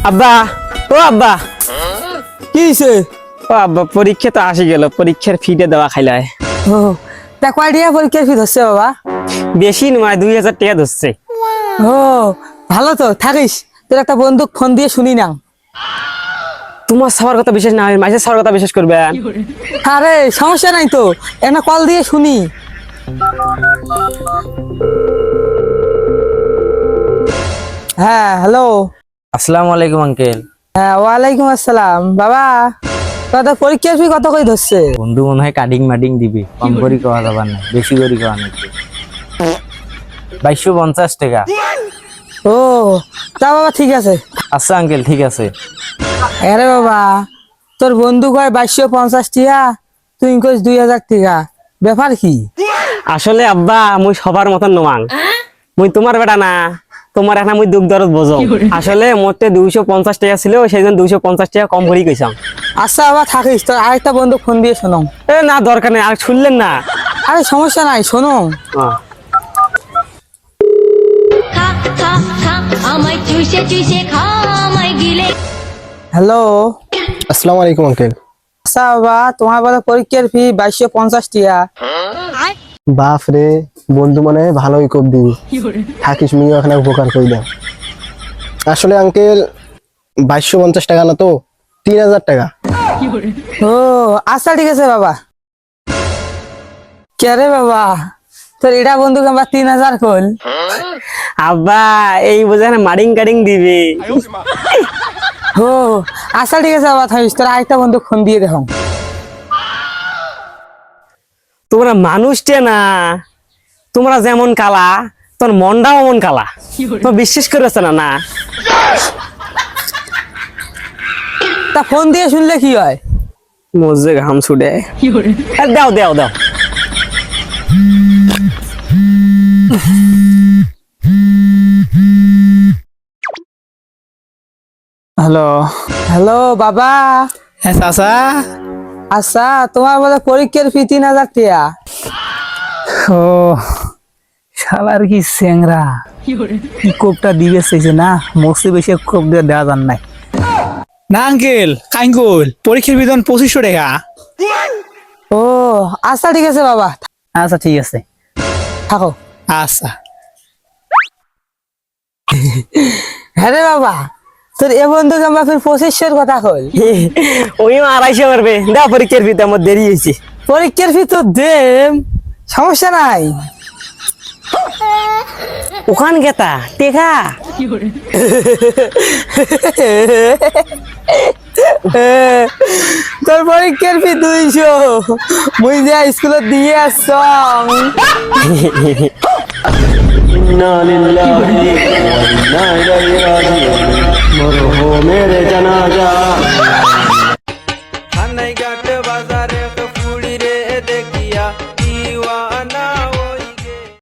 আব্বা, ও আব্বা, কি হইছে? ও আব্বা, পরীক্ষা তো আসি গেল, পরীক্ষার ফিটা দেওয়া খাইলায়। ও তা কয় টাকা পরীক্ষার ফি ধরছে বাবা? বেশি নয়, 2000 টাকা ধরছে। ও ভালো তো, থাকিস। তোর একটা বন্দুক ফোন দিয়ে শুনি না। তোমার সবার কথা বিশেষ না হয়, মাসের সবার কথা বিশেষ করবে। আরে সমস্যা নাই তো, একটা কল দিয়ে শুনি। হ্যাঁ হ্যালো। আসসালামু আলাইকুম আঙ্কেল। হ্যাঁ ওয়ালাইকুম আসসালাম। বাবা তোদের পরীক্ষার ফি কত করে ধরছে? বন্ধু মনে হয় কাটিং মাটিং দিবি, কম করি খাওয়া যাবার না, বেশি করি খাওয়া নাকি। 2250 টাকা। ও তা বাবা ঠিক আছে। আচ্ছা আঙ্কেল, ঠিক আছে। আরে বাবা, তোর বন্ধু কয় 2250 টাকা, তুই কইস 2000 টাকা, ব্যাপার কি? আসলে আব্বা, মুই সবার মতন নমাং। মুই তোমার বেটা না, তোমার এখন মুই দুঃখ দরদ বোঝো। আসলে মোটে 250 টাকা ছিল, সেই জন্য 250 টাকা কম করেই কইসাম। আচ্ছা বাবা থাকিস, তোর আরেকটা বন্ধু ফোন দিয়ে শোনো। এ না, দরকার নেই, আর শুনলেন না। আরে সমস্যা নাই, শোনো। খা খা খা আমায় চুষে চুষে খা আমায় গিলে হ্যালো। আসসালামু আলাইকুম আঙ্কেল। আচ্ছা বাবা, তোমার বলে পরীক্ষার ফি 2250 টাকা। বাপ রে, বন্ধু মানে ভালোই কোপ দিবি, থাকিস মিও এখানে উপকার করে দাও। আসলে আঙ্কেল 2250 টাকা না তো, 3000 টাকা। ও আচ্ছা ঠিক আছে বাবা। কে রে বাবা, তোর এটা বন্ধুকে আমার 3000 কল। আব্বা, এই বোঝা না মারিং কারিং দিবে। ও আচ্ছা ঠিক আছে বাবা, থাকিস, তোর আরেকটা বন্ধু ফোন দিয়ে দেখো। তোমরা মানুষটা না, তোমরা যেমন কালা, তোর মনটাও এমন কালা। তো বিশ্বাস করেছ না? না তা ফোন দিয়ে শুনলে কি হয়? মজে ঘাম ছুটে। দাও দাও দাও। হ্যালো হ্যালো বাবা। হ্যাঁ চাচা। আচ্ছা তোমার বলে পরীক্ষার ফি 3000 টাকা। ও শালার কি স্যাংরা, কি কোপটা দিবে চাইছে না, মস্তি বেশি কোপ দিয়ে দেওয়া যান নাই না আঙ্কেল। কাইঙ্কুল পরীক্ষার বেতন 2500 টাকা। ও আচ্ছা ঠিক আছে বাবা, আচ্ছা ঠিক আছে, থাকো। আচ্ছা। হ্যাঁ রে বাবা, তোর এ বন্ধুকে আমরা ফির 2500 কথা কই। ওই 250 মারবে। দাও পরীক্ষার ফিতে, আমার দেরি হয়েছে। পরীক্ষার ফি তো দেম, সমস্যা নাই। ওখান গেতা টেকা। তোর পরীক্ষার ফি 200, মুই যা স্কুলে দিয়ে আসছং। ইন্না লিল্লাহি ওয়া ইন্না ইলাইহি রাজিউন। মরহুমের জানাজা